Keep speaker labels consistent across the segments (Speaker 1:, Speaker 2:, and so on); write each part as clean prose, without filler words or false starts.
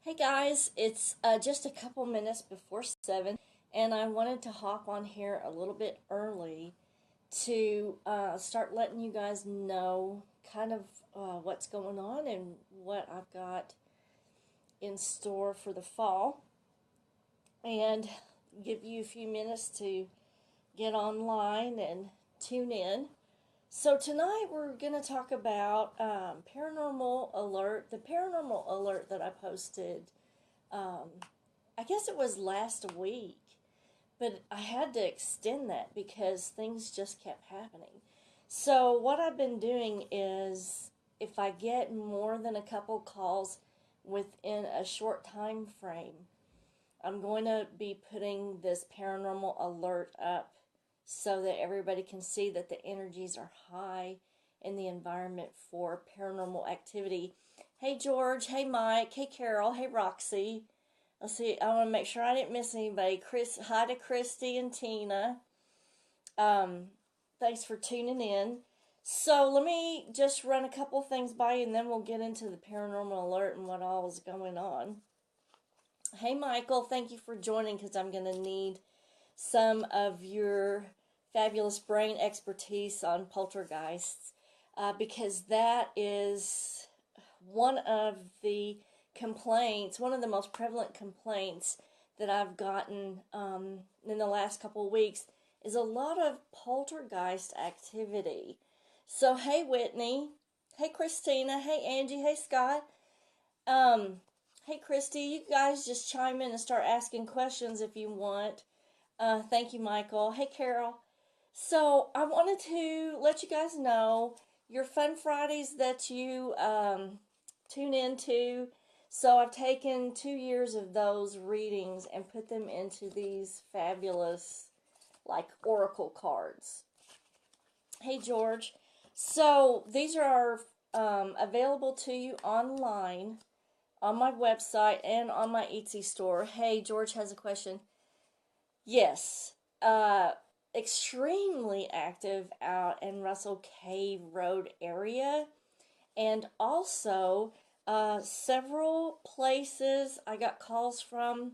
Speaker 1: Hey guys, it's just a couple minutes before 7, and I wanted to hop on here a little bit early to start letting you guys know kind of what's going on and what I've got in store for the fall, and give you a few minutes to get online and tune in. So tonight we're going to talk about paranormal alert, the paranormal alert that I posted. Um, I guess it was last week, but I had to extend that because things just kept happening. So what I've been doing is if I get more than a couple calls within a short time frame, I'm going to be putting this paranormal alert up so that everybody can see that the energies are high in the environment for paranormal activity. Hey George, hey Mike, hey Carol, hey Roxy. Let's see, I want to make sure I didn't miss anybody. Hi to Christy and Tina. Um, Thanks for tuning in. So let me just run a couple things by you and then we'll get into the paranormal alert and what all is going on. Hey Michael, thank you for joining because I'm going to need some of your fabulous brain expertise on poltergeists because that is one of the complaints, one of the most prevalent complaints that I've gotten in the last couple of weeks is a lot of poltergeist activity. So hey Whitney, hey Christina, hey Angie, hey Scott, hey Christy, you guys just chime in and start asking questions if you want. Thank you, Michael. Hey, Carol. So I wanted to let you guys know your Fun Fridays that you tune into. So I've taken 2 years of those readings and put them into these fabulous, like, oracle cards. Hey, George. So these are available to you online on my website and on my Etsy store. Hey, George has a question. Yes, extremely active out in Russell Cave Road area, and also several places I got calls from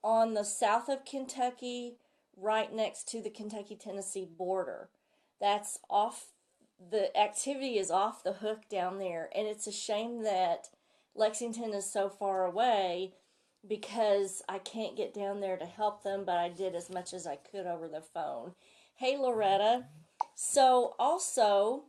Speaker 1: on the south of Kentucky, right next to the Kentucky-Tennessee border. That's off, the activity is off the hook down there, and it's a shame that Lexington is so far away because I can't get down there to help them, but I did as much as I could over the phone. Hey, Loretta. So, also,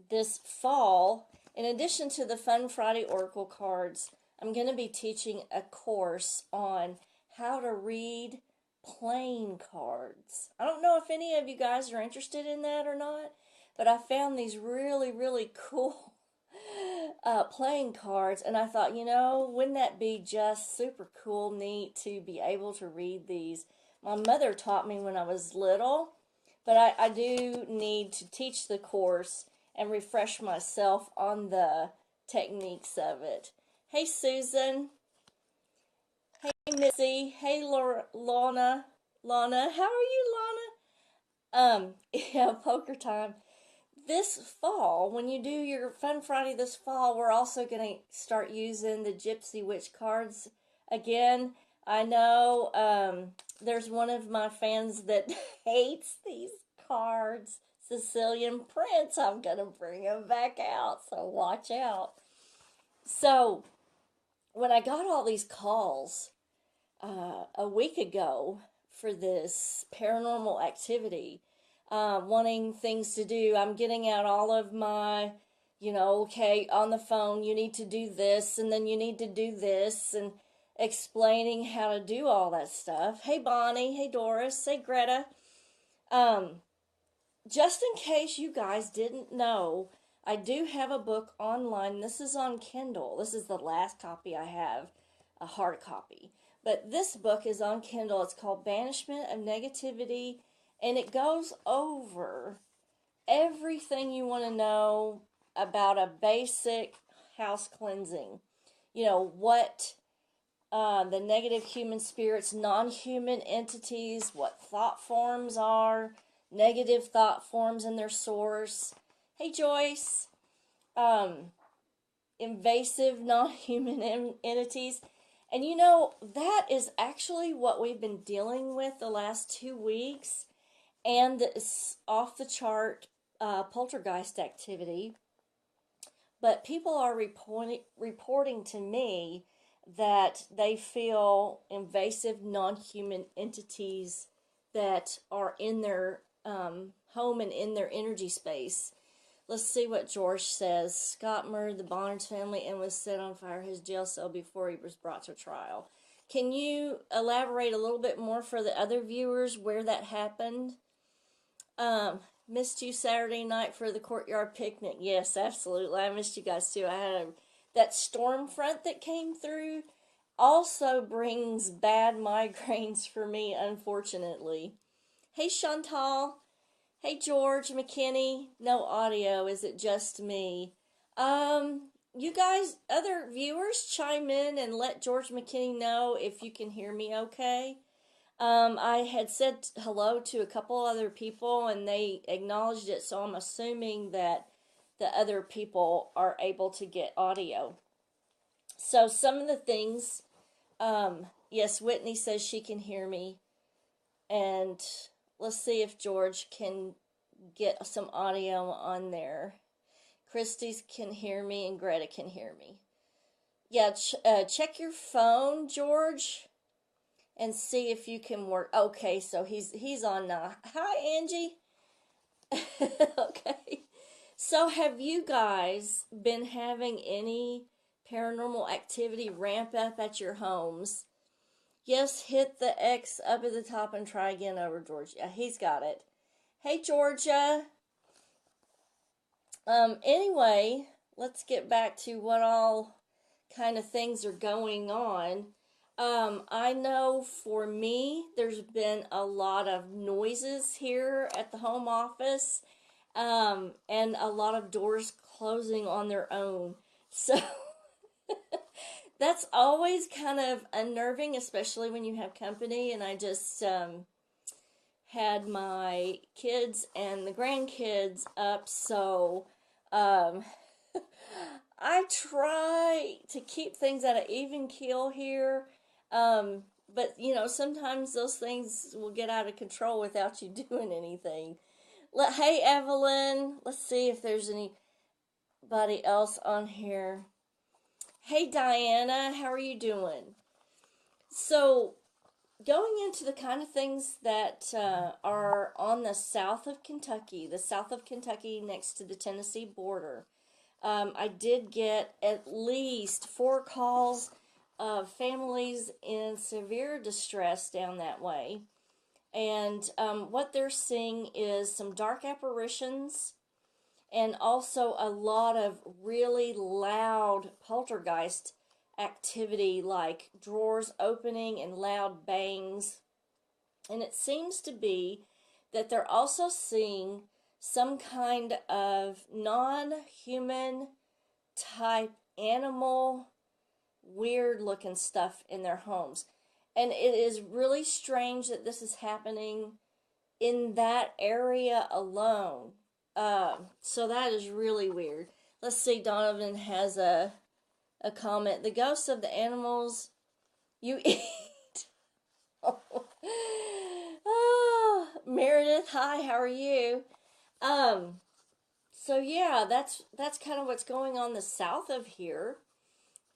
Speaker 1: this fall, in addition to the Fun Friday Oracle cards, I'm going to be teaching a course on how to read playing cards. I don't know if any of you guys are interested in that or not, but I found these really, really cool playing cards, and I thought, wouldn't that be just super cool, neat to be able to read these? My mother taught me when I was little, but I do need to teach the course and refresh myself on the techniques of it. Hey, Susan. Hey, Missy. Hey, Lana. Lana, how are you, Lana? Yeah, poker time. This fall, when you do your Fun Friday this fall, we're also going to start using the Gypsy Witch cards again. I know there's one of my fans that hates these cards, Sicilian Prince. I'm going to bring them back out, so watch out. So, when I got all these calls a week ago for this paranormal activity, wanting things to do, I'm getting out all of my, okay, on the phone, you need to do this, and then you need to do this, and explaining how to do all that stuff. Hey, Bonnie. Hey, Doris. Hey, Greta. Just in case you guys didn't know, I do have a book online. This is on Kindle. This is the last copy I have, a hard copy. But this book is on Kindle. It's called Banishment of Negativity, and it goes over everything you want to know about a basic house cleansing. What the negative human spirits, non-human entities, what thought forms are, negative thought forms and their source. Hey, Joyce. invasive non-human entities. And that is actually what we've been dealing with the last 2 weeks. And this off the chart poltergeist activity. But people are reporting to me that they feel invasive non-human entities that are in their home and in their energy space. Let's see what George says. Scott murdered the Barnes family and was set on fire his jail cell before he was brought to trial. Can you elaborate a little bit more for the other viewers where that happened? Missed you Saturday night for the courtyard picnic. Yes, absolutely. I missed you guys too. I had that storm front that came through also brings bad migraines for me, unfortunately. Hey, Chantal. Hey, George McKinney. No audio. Is it just me? You guys, other viewers, chime in and let George McKinney know if you can hear me okay. I had said hello to a couple other people and they acknowledged it, so I'm assuming that the other people are able to get audio. So some of the things, yes, Whitney says she can hear me, and let's see if George can get some audio on there. Christy can hear me and Greta can hear me. Yeah, check your phone, George, and see if you can work. Okay, so he's on now. Hi, Angie. Okay. So have you guys been having any paranormal activity ramp up at your homes? Yes, hit the X up at the top and try again over George. Yeah, he's got it. Hey, Georgia. Anyway, let's get back to what all kind of things are going on. I know for me, there's been a lot of noises here at the home office, and a lot of doors closing on their own. So that's always kind of unnerving, especially when you have company. And I just had my kids and the grandkids up, so I try to keep things at an even keel here. But sometimes those things will get out of control without you doing anything. Hey, Evelyn, let's see if there's anybody else on here. Hey, Diana, how are you doing? So, going into the kind of things that are on the south of Kentucky next to the Tennessee border, I did get at least 4 calls of families in severe distress down that way. And what they're seeing is some dark apparitions and also a lot of really loud poltergeist activity, like drawers opening and loud bangs. And it seems to be that they're also seeing some kind of non-human type animal, weird looking stuff in their homes. And it is really strange that this is happening in that area alone. So that is really weird. Let's see, Donovan has a comment. The ghosts of the animals you eat. Oh, Meredith, hi, how are you? So yeah, that's kind of what's going on the south of here.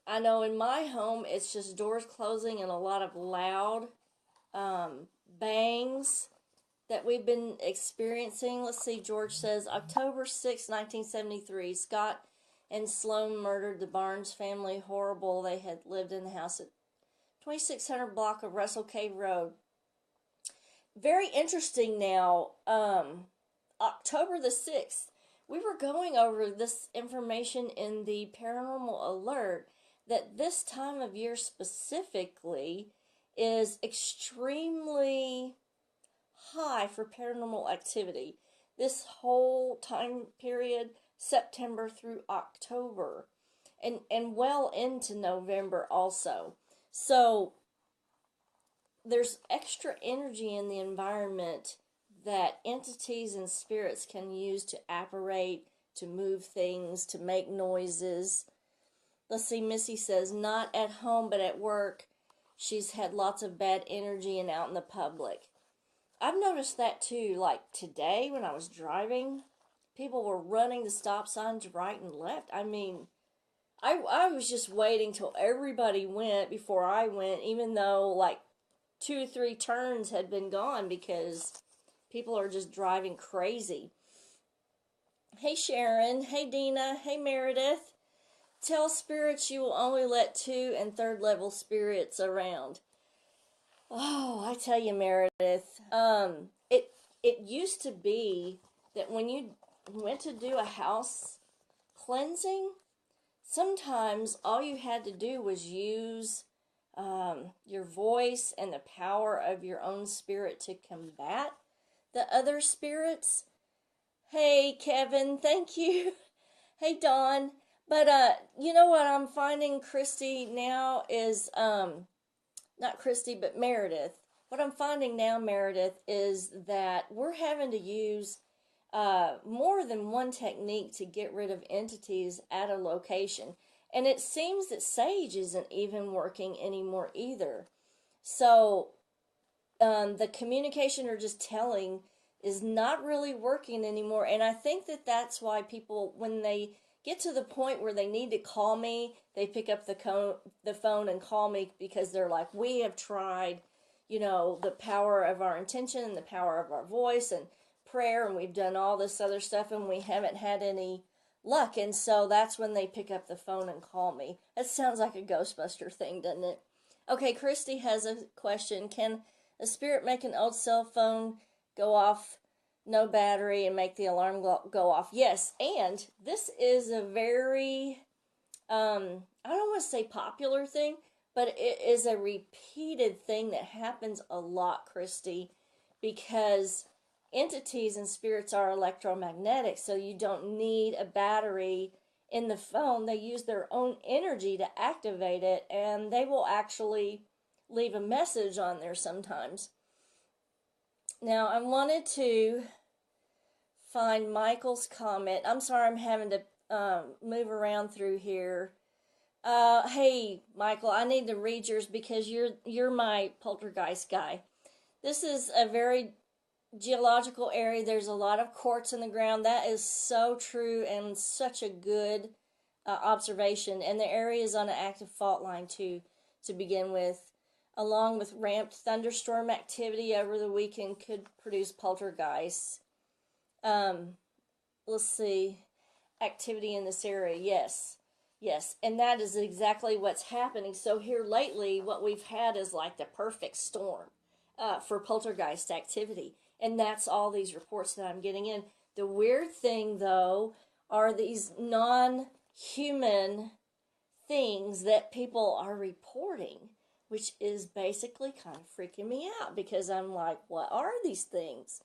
Speaker 1: I know in my home, it's just doors closing and a lot of loud bangs that we've been experiencing. Let's see, George says, October 6, 1973, Scott and Sloan murdered the Barnes family. Horrible. They had lived in the house at 2600 block of Russell Cave Road. Very interesting now. October the 6th, we were going over this information in the Paranormal Alert, that this time of year specifically is extremely high for paranormal activity. This whole time period, September through October, and well into November also. So there's extra energy in the environment that entities and spirits can use to apparate, to move things, to make noises. Let's see, Missy says, not at home, but at work. She's had lots of bad energy and out in the public. I've noticed that too. Like today when I was driving, people were running the stop signs right and left. I mean, I was just waiting till everybody went before I went, even though like 2 or 3 turns had been gone because people are just driving crazy. Hey Sharon, hey Dina, hey Meredith. Tell spirits you will only let 2 and 3rd level spirits around. Oh, I tell you, Meredith. It used to be that when you went to do a house cleansing, sometimes all you had to do was use your voice and the power of your own spirit to combat the other spirits. Hey, Kevin, thank you. Hey, Dawn. But you know what I'm finding, Christy, now is not Christy, but Meredith. What I'm finding now, Meredith, is that we're having to use more than one technique to get rid of entities at a location. And it seems that Sage isn't even working anymore either. So the communication or just telling is not really working anymore. And I think that that's why people, when they get to the point where they need to call me, they pick up the phone and call me because they're like, we have tried, the power of our intention and the power of our voice and prayer, and we've done all this other stuff and we haven't had any luck. And so that's when they pick up the phone and call me. That sounds like a Ghostbuster thing, doesn't it? Okay, Christy has a question. Can a spirit make an old cell phone go off, no battery, and make the alarm go off? Yes, and this is a very, I don't want to say popular thing, but it is a repeated thing that happens a lot, Christy, because entities and spirits are electromagnetic, so you don't need a battery in the phone. They use their own energy to activate it, and they will actually leave a message on there sometimes. Now, I wanted to find Michael's comment. I'm sorry, I'm having to move around through here. Hey, Michael, I need to read yours because you're my poltergeist guy. This is a very geological area. There's a lot of quartz in the ground. That is so true and such a good observation. And the area is on an active fault line too, to begin with. Along with ramped thunderstorm activity over the weekend could produce poltergeists. Let's see. Activity in this area. Yes. And that is exactly what's happening. So here lately, what we've had is like the perfect storm for poltergeist activity. And that's all these reports that I'm getting in. The weird thing, though, are these non-human things that people are reporting, which is basically kind of freaking me out because I'm like, what are these things?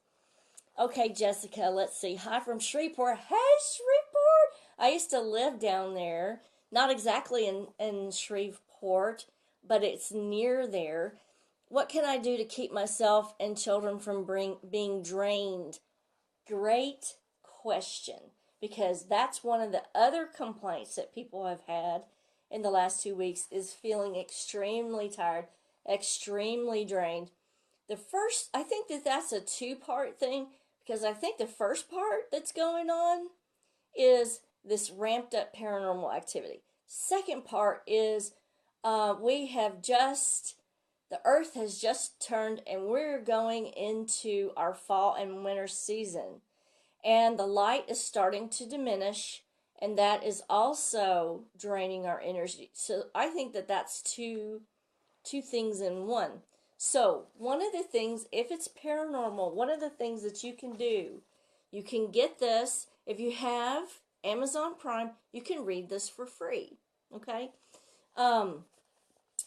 Speaker 1: Okay, Jessica, let's see. Hi from Shreveport. Hey, Shreveport! I used to live down there, not exactly in Shreveport, but it's near there. What can I do to keep myself and children from being drained? Great question, because that's one of the other complaints that people have had in the last 2 weeks is feeling extremely tired, extremely drained. I think that's a 2-part thing, because I think the first part that's going on is this ramped up paranormal activity. Second part is the earth has just turned and we're going into our fall and winter season. And the light is starting to diminish, and that is also draining our energy. So I think that that's two things in one. So one of the things, if it's paranormal, one of the things that you can do, you can get this. If you have Amazon Prime, you can read this for free. Okay?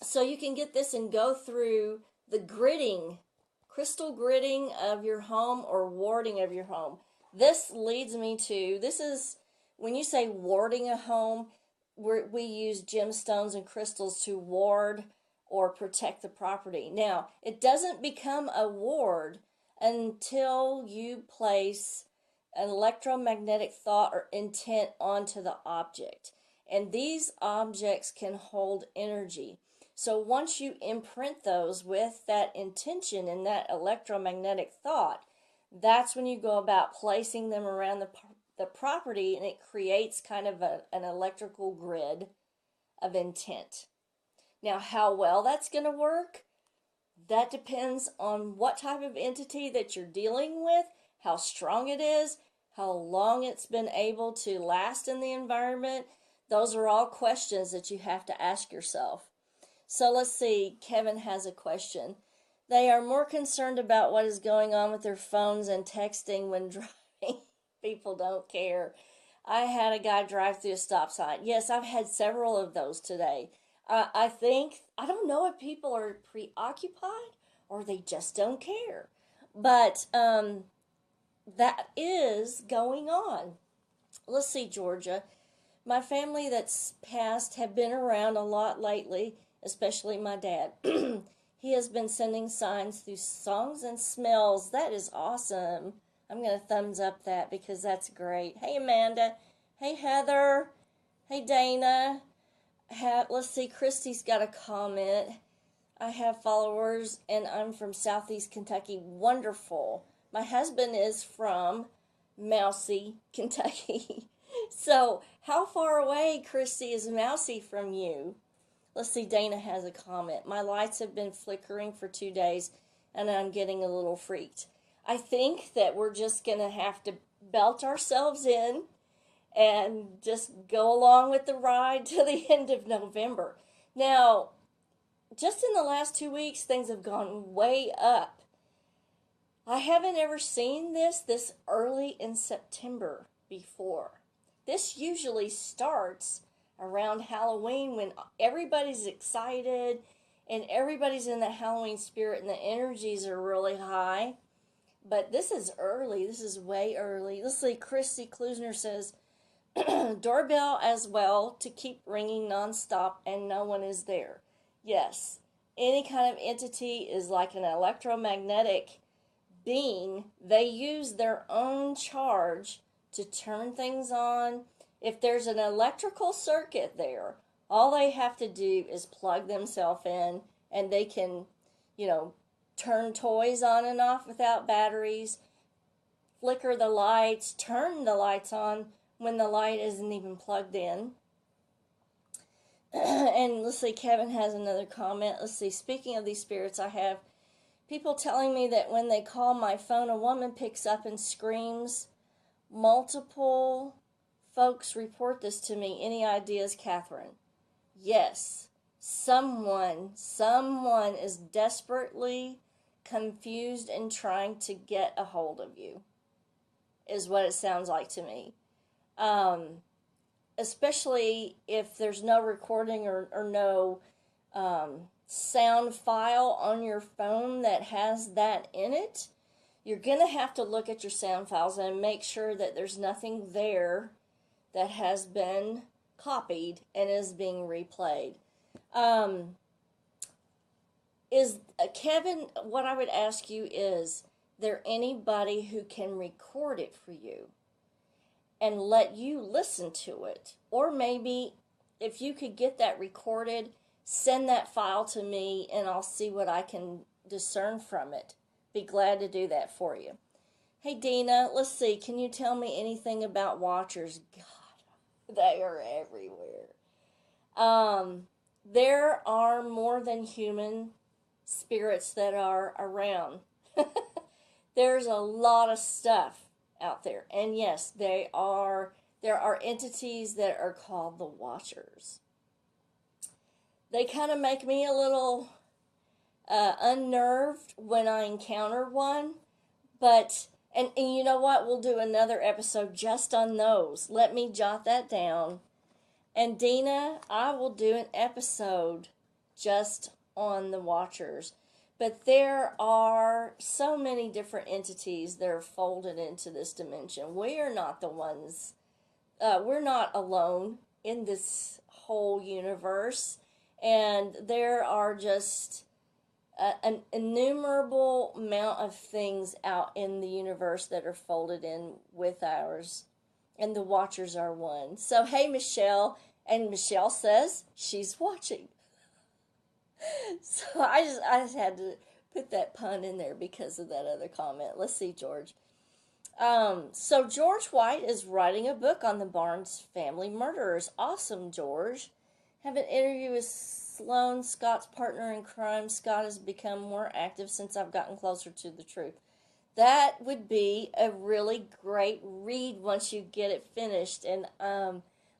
Speaker 1: So you can get this and go through the crystal gridding of your home or warding of your home. This leads me to, this is, when you say warding a home, we use gemstones and crystals to ward or protect the property. Now, it doesn't become a ward until you place an electromagnetic thought or intent onto the object. And these objects can hold energy. So once you imprint those with that intention and that electromagnetic thought, that's when you go about placing them around the property, and it creates kind of an electrical grid of intent. Now, how well that's going to work, that depends on what type of entity that you're dealing with, how strong it is, how long it's been able to last in the environment. Those are all questions that you have to ask yourself. So let's see, Kevin has a question. They are more concerned about what is going on with their phones and texting when driving. People don't care. I had a guy drive through a stop sign. Yes, I've had several of those today. I don't know if people are preoccupied or they just don't care. But that is going on. Let's see, Georgia. My family that's passed have been around a lot lately, especially my dad. He has been sending signs through songs and smells. That is awesome. I'm going to thumbs up that because that's great. Hey, Amanda. Hey, Heather. Hey, Dana. Let's see, Christy's got a comment. I have followers, and I'm from Southeast Kentucky. Wonderful. My husband is from Mousy, Kentucky. So, how far away, Christy, is Mousy from you? Let's see, Dana has a comment. My lights have been flickering for 2 days, and I'm getting a little freaked. I think that we're just going to have to belt ourselves in and just go along with the ride to the end of November. Now, just in the last 2 weeks, things have gone way up. I haven't ever seen this early in September before. This usually starts around Halloween when everybody's excited and everybody's in the Halloween spirit and the energies are really high. But this is early. This is way early. Let's see, Christy Klusner says, doorbell as well to keep ringing nonstop and no one is there. Yes, any kind of entity is like an electromagnetic being. They use their own charge to turn things on. If there's an electrical circuit there, all they have to do is plug themselves in and they can, turn toys on and off without batteries, flicker the lights, turn the lights on when the light isn't even plugged in. And let's see, Kevin has another comment. Let's see, speaking of these spirits, I have people telling me that when they call my phone, a woman picks up and screams. Multiple folks report this to me. Any ideas, Kathryn? Yes, someone is desperately confused and trying to get a hold of you, is what it sounds like to me. Especially if there's no recording or no sound file on your phone that has that in it. You're going to have to look at your sound files and make sure that there's nothing there that has been copied and is being replayed. Kevin, what I would ask you is there anybody who can record it for you and let you listen to it? Or maybe if you could get that recorded, send that file to me and I'll see what I can discern from it. Be glad to do that for you. Hey, Dina, let's see. Can you tell me anything about watchers? God, they are everywhere. There are more than human spirits that are around. There's a lot of stuff out there. And yes, there are entities that are called the Watchers. They kind of make me a little unnerved when I encounter one. But, and you know what? We'll do another episode just on those. Let me jot that down. And Dina, I will do an episode just on the Watchers. But there are so many different entities that are folded into this dimension. We are not the ones, we're not alone in this whole universe. And there are just an innumerable amount of things out in the universe that are folded in with ours. And the Watchers are one. So, hey, Michelle, And Michelle says she's watching. So I just had to put that pun in there because of that other comment. Let's see, George. So George White is writing a book on the Barnes family murderers. Awesome, George. Have an interview with Sloane, Scott's partner in crime. Scott has become more active since I've gotten closer to the truth. That would be a really great read once you get it finished. And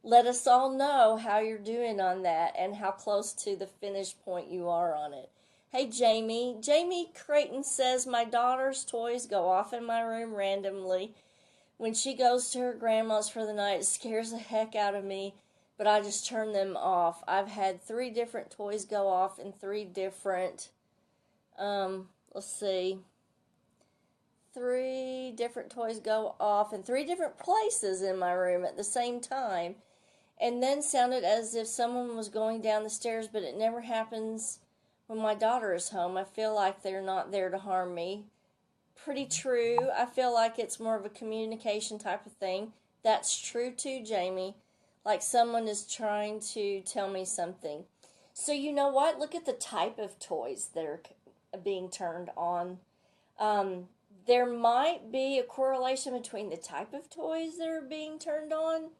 Speaker 1: let us all know how you're doing on that and how close to the finish point you are on it. Hey, Jamie. Jamie Creighton says, my daughter's toys go off in my room randomly. When she goes to her grandma's for the night, it scares the heck out of me, but I just turn them off. I've had 3 different toys go off in 3 different, 3 different toys go off in 3 different places in my room at the same time, and then sounded as if someone was going down the stairs, but it never happens when my daughter is home. I feel like they're not there to harm me. Pretty true. I feel like it's more of a communication type of thing. That's true too, Jamie. Like someone is trying to tell me something. So you know what? Look at the type of toys that are being turned on. There might be a correlation between the type of toys that are being turned on.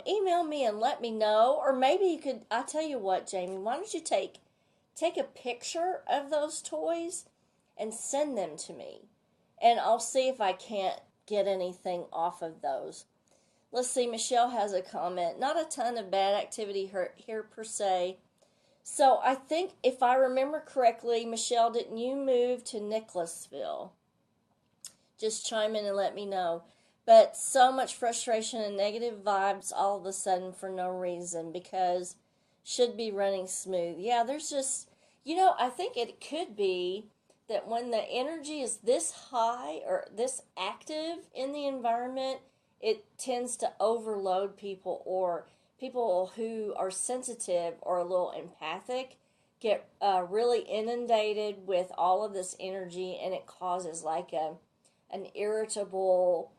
Speaker 1: Email me and let me know. Or maybe you could, I tell you what, Jamie, why don't you take a picture of those toys and send them to me, and I'll see if I can't get anything off of those. Let's see, Michelle has a comment. Not a ton of bad activity here per se. So I think, if I remember correctly, Michelle, didn't you move to Nicholasville? Just chime in and let me know. But so much frustration and negative vibes all of a sudden for no reason, because should be running smooth. Yeah, there's just, I think it could be that when the energy is this high or this active in the environment, it tends to overload people, or people who are sensitive or a little empathic get really inundated with all of this energy, and it causes like an irritable,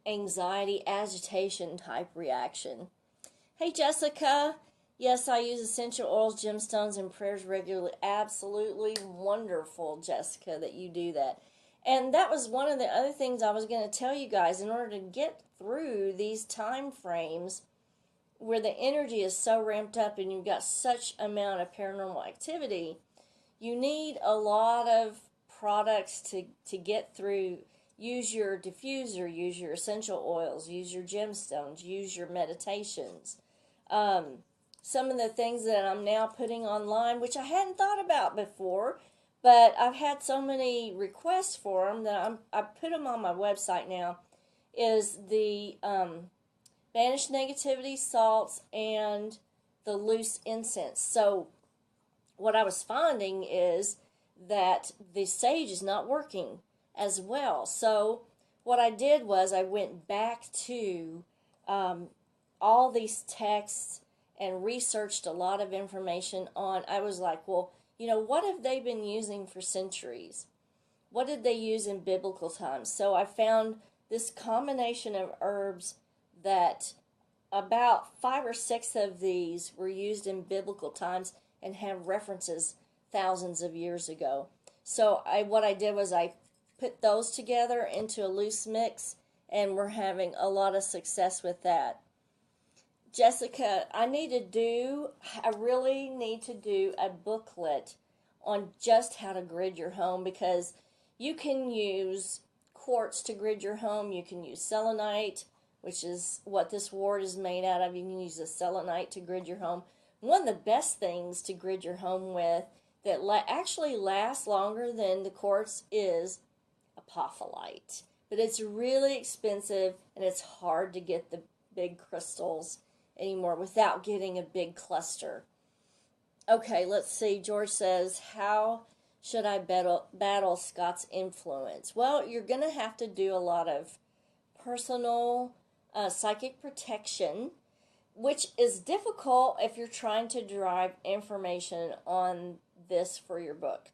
Speaker 1: anxiety, agitation type reaction. Hey, Jessica. Yes, I use essential oils, gemstones, and prayers regularly. Absolutely wonderful, Jessica, that you do that. And that was one of the other things I was going to tell you guys. In order to get through these time frames where the energy is so ramped up and you've got such amount of paranormal activity, you need a lot of products to get through. Use your diffuser, use your essential oils, use your gemstones, use your meditations. Some of the things that I'm now putting online, which I hadn't thought about before, but I've had so many requests for them that I put them on my website now, is the banished negativity salts and the loose incense. So what I was finding is that the sage is not working as well. So what I did was I went back to all these texts and researched a lot of information on. I was like, well, what have they been using for centuries? What did they use in biblical times? So I found this combination of herbs that about 5 or 6 of these were used in biblical times and have references thousands of years ago. So what I did was I put those together into a loose mix, and we're having a lot of success with that. Jessica, I really need to do a booklet on just how to grid your home, because you can use quartz to grid your home. You can use selenite, which is what this ward is made out of. You can use the selenite to grid your home. One of the best things to grid your home with that actually lasts longer than the quartz is apophyllite. But it's really expensive, and it's hard to get the big crystals anymore without getting a big cluster. Okay, let's see. George says, how should I battle Scott's influence? Well, you're going to have to do a lot of personal psychic protection, which is difficult if you're trying to derive information on this for your book.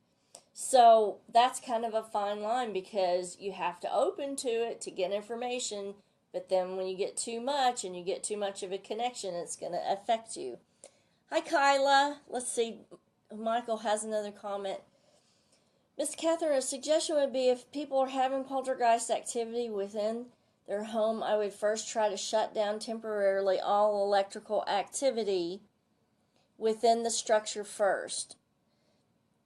Speaker 1: So that's kind of a fine line, because you have to open to it to get information, But then when you get too much and you get too much of a connection, it's going to affect you. Hi, Kyla. Let's see. Michael has another comment. Miss Kathryn, a suggestion would be if people are having poltergeist activity within their home, I would first try to shut down temporarily all electrical activity within the structure first.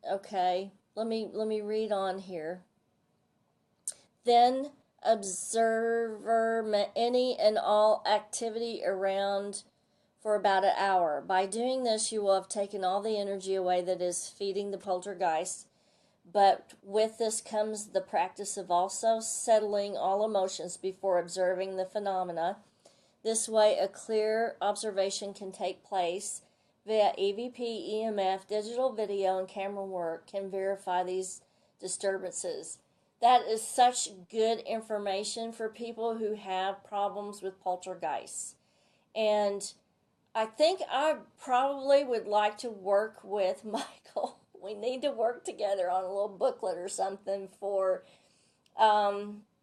Speaker 1: Okay, let me read on here. Then observe any and all activity around for about an hour. By doing this, you will have taken all the energy away that is feeding the poltergeist. But with this comes the practice of also settling all emotions before observing the phenomena. This way, a clear observation can take place via EVP, EMF, digital video, and camera work can verify these disturbances. That is such good information for people who have problems with poltergeists. And I think I probably would like to work with Michael. We need to work together on a little booklet or something for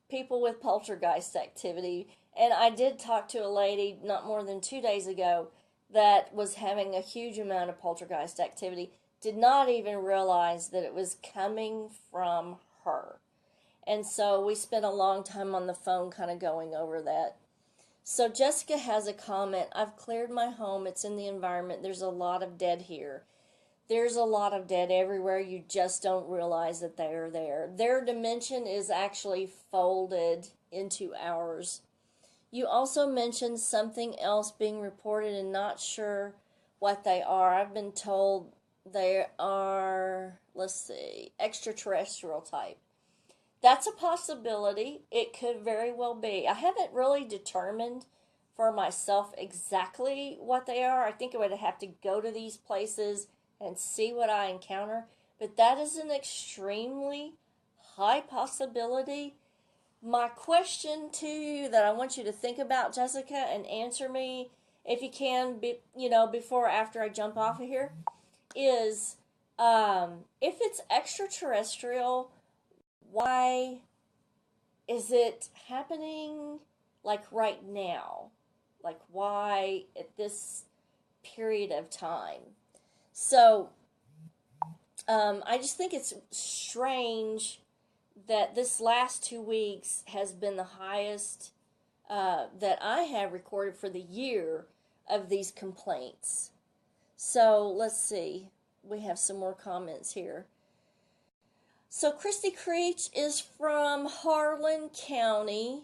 Speaker 1: people with poltergeist activity. And I did talk to a lady not more than 2 days ago that was having a huge amount of poltergeist activity, did not even realize that it was coming from her. And so we spent a long time on the phone kind of going over that. So Jessica has a comment. I've cleared my home. It's in the environment. There's a lot of dead here. There's a lot of dead everywhere. You just don't realize that they're there. Their dimension is actually folded into ours. You also mentioned something else being reported and not sure what they are. I've been told they are, let's see, extraterrestrial type. That's a possibility. It could very well be. I haven't really determined for myself exactly what they are. I think I would have to go to these places and see what I encounter. But that is an extremely high possibility. My question to you that I want you to think about, Jessica, and answer me if you can, before or after I jump off of here, is if it's extraterrestrial, why is it happening like right now? Like why at this period of time? So I just think it's strange that this last 2 weeks has been the highest that I have recorded for the year of these complaints. So let's see. We have some more comments here. So Christy Creech is from Harlan County,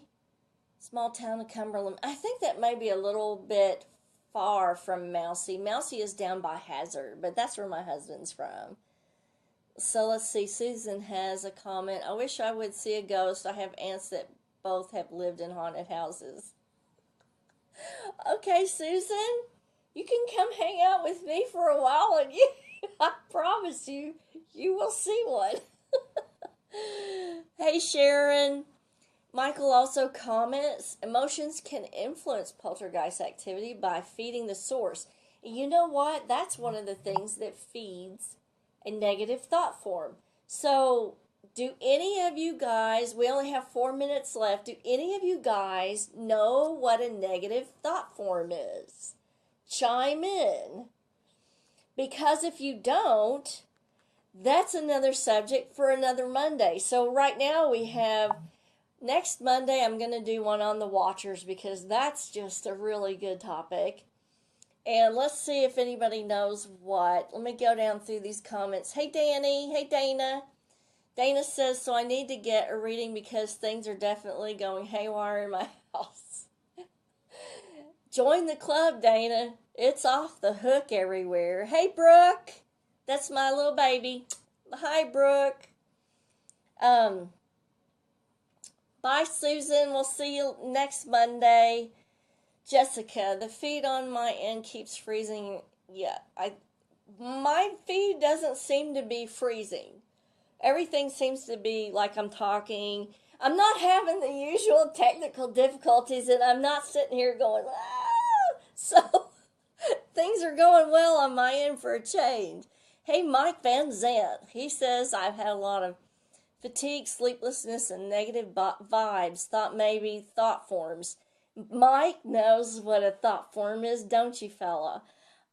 Speaker 1: small town of Cumberland. I think that may be a little bit far from Mousy. Mousy is down by Hazard, but that's where my husband's from. So let's see. Susan has a comment. I wish I would see a ghost. I have aunts that both have lived in haunted houses. Okay, Susan, you can come hang out with me for a while, and I promise you will see one. Hey, Sharon. Michael also comments, emotions can influence poltergeist activity by feeding the source. And you know what? That's one of the things that feeds a negative thought form. So, do any of you guys, we only have 4 minutes left, do any of you guys know what a negative thought form is? Chime in. Because if you don't, that's another subject for another Monday. So right now we have, next Monday I'm going to do one on the Watchers because that's just a really good topic. And let's see if anybody knows what. Let me go down through these comments. Hey, Danny. Hey, Dana. Dana says, so I need to get a reading because things are definitely going haywire in my house. Join the club, Dana. It's off the hook everywhere. Hey, Brooke. That's my little baby. Hi, Brooke. Bye, Susan. We'll see you next Monday. Jessica, the feed on my end keeps freezing. Yeah, my feed doesn't seem to be freezing. Everything seems to be like I'm talking. I'm not having the usual technical difficulties, and I'm not sitting here going, ah! So things are going well on my end for a change. Hey, Mike Van Zant, he says, I've had a lot of fatigue, sleeplessness, and negative vibes, thought maybe thought forms. Mike knows what a thought form is, don't you, fella?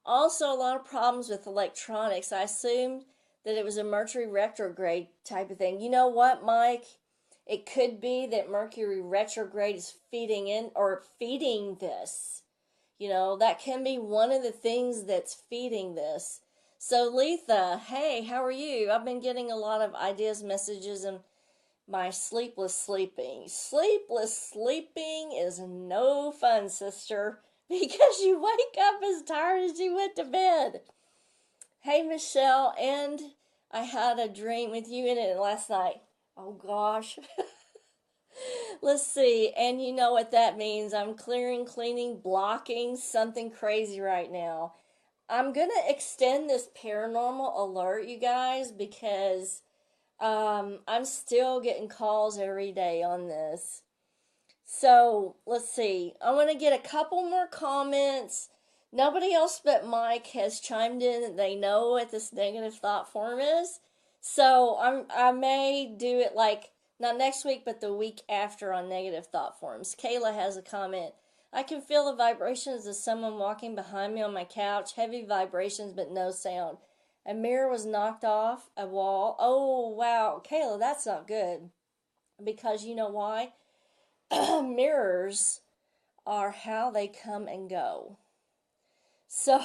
Speaker 1: Also, a lot of problems with electronics. I assumed that it was a Mercury retrograde type of thing. You know what, Mike? It could be that Mercury retrograde is feeding this. That can be one of the things that's feeding this. So, Letha, hey, how are you? I've been getting a lot of ideas, messages, and my sleepless sleeping. Sleepless sleeping is no fun, sister, because you wake up as tired as you went to bed. Hey, Michelle, and I had a dream with you in it last night. Oh, gosh. Let's see, and you know what that means. I'm clearing, cleaning, blocking something crazy right now. I'm going to extend this paranormal alert, you guys, because I'm still getting calls every day on this. So, let's see. I want to get a couple more comments. Nobody else but Mike has chimed in that they know what this negative thought form is. So, I may do it like, not next week, but the week after on negative thought forms. Kayla has a comment. I can feel the vibrations of someone walking behind me on my couch. Heavy vibrations, but no sound. A mirror was knocked off a wall. Oh, wow. Kayla, that's not good. Because you know why? Mirrors are how they come and go. So,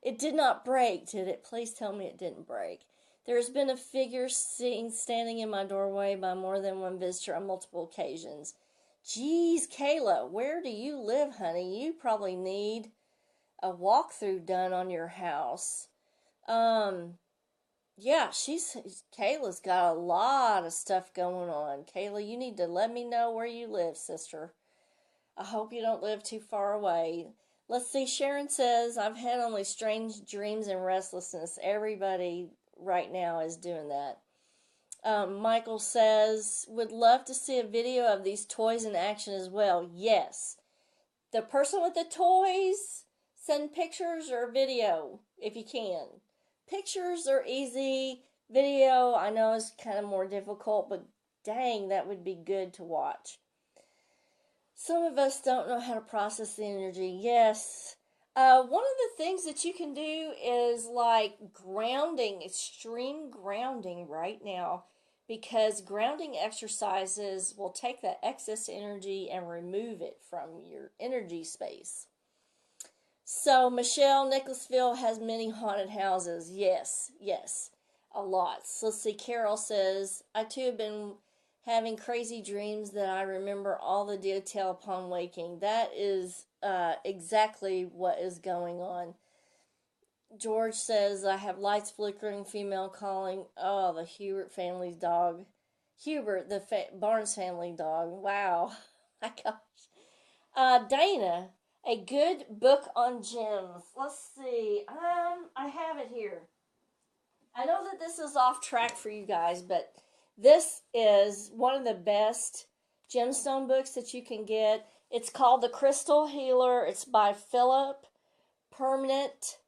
Speaker 1: it did not break, did it? Please tell me it didn't break. There has been a figure seen standing in my doorway by more than one visitor on multiple occasions. Geez, Kayla, where do you live, honey? You probably need a walkthrough done on your house. Yeah, Kayla's got a lot of stuff going on. Kayla, you need to let me know where you live, sister. I hope you don't live too far away. Let's see, Sharon says, I've had only strange dreams and restlessness. Everybody right now is doing that. Michael says, would love to see a video of these toys in action as well. Yes. The person with the toys, send pictures or video if you can. Pictures are easy. Video, I know, is kind of more difficult, but dang, that would be good to watch. Some of us don't know how to process the energy. Yes. One of the things that you can do is like grounding, extreme grounding right now, because grounding exercises will take that excess energy and remove it from your energy space. So, Michelle, Nicholasville has many haunted houses. Yes, a lot. So, let's see, Carol says, I too have been having crazy dreams that I remember all the detail upon waking. That is exactly what is going on. George says, I have lights flickering, female calling. Oh, the Hubert family's dog. Hubert, the Barnes family dog. Wow. My gosh. Dana, a good book on gems. Let's see. I have it here. I know that this is off track for you guys, but this is one of the best gemstone books that you can get. It's called The Crystal Healer. It's by Philip Permanent.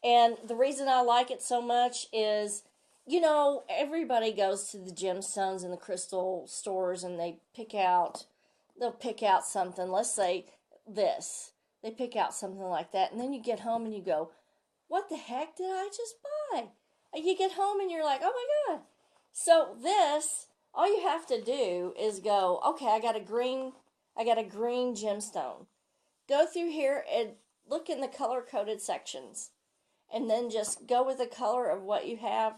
Speaker 1: And the reason I like it so much is, everybody goes to the gemstones and the crystal stores and they'll pick out something. Let's say this. They pick out something like that. And then you get home and you go, what the heck did I just buy? And you get home and you're like, oh my God. So this, all you have to do is go, okay, I got a green gemstone. Go through here and look in the color-coded sections. And then just go with the color of what you have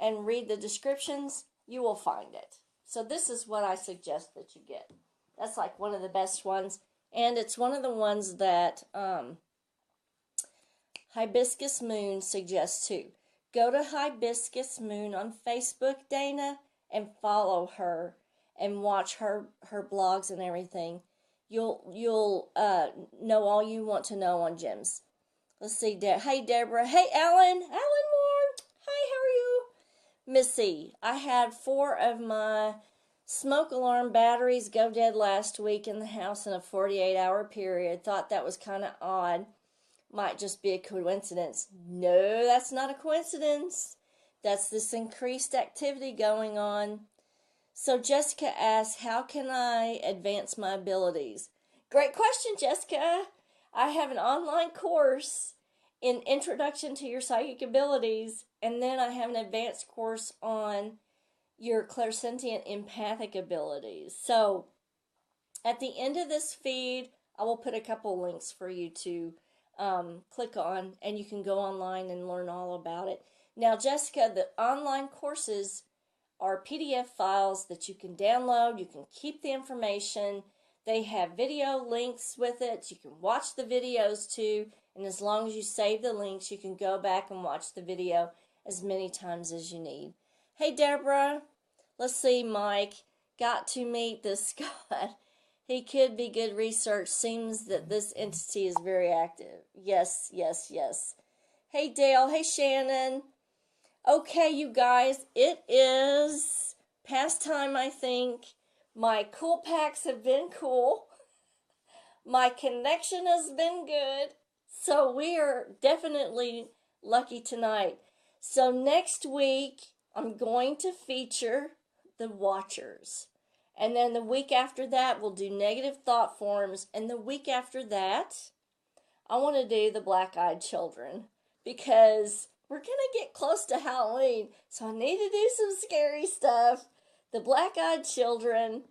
Speaker 1: and read the descriptions. You will find it. So this is what I suggest that you get. That's like one of the best ones. And it's one of the ones that Hibiscus Moon suggests too. Go to Hibiscus Moon on Facebook, Dana, and follow her and watch her blogs and everything. You'll know all you want to know on gems. Let's see. Hey, Deborah. Hey, Alan. Alan Moore. Hi, how are you? Missy, I had 4 of my smoke alarm batteries go dead last week in the house in a 48-hour period. Thought that was kind of odd. Might just be a coincidence. No, that's not a coincidence. That's this increased activity going on. So Jessica asks, how can I advance my abilities? Great question, Jessica. I have an online course in Introduction to Your Psychic Abilities, and then I have an advanced course on your clairsentient empathic abilities. So at the end of this feed, I will put a couple links for you to click on, and you can go online and learn all about it. Now, Jessica, the online courses are PDF files that you can download. You can keep the information. They have video links with it. You can watch the videos too. And as long as you save the links, you can go back and watch the video as many times as you need. Hey, Deborah. Let's see, Mike. Got to meet this Scott. He could be good research. Seems that this entity is very active. Yes, yes, yes. Hey, Dale. Hey, Shannon. Okay, you guys, it is past time, I think. My cool packs have been cool. My connection has been good. So we are definitely lucky tonight. So next week, I'm going to feature the Watchers. And then the week after that, we'll do negative thought forms. And the week after that, I want to do the Black-Eyed Children. Because we're going to get close to Halloween, so I need to do some scary stuff. The Black-Eyed Children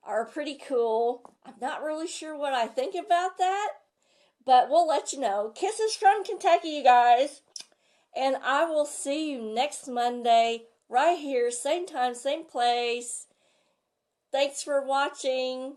Speaker 1: are pretty cool. I'm not really sure what I think about that, but we'll let you know. Kisses from Kentucky, you guys. And I will see you next Monday, right here, same time, same place. Thanks for watching.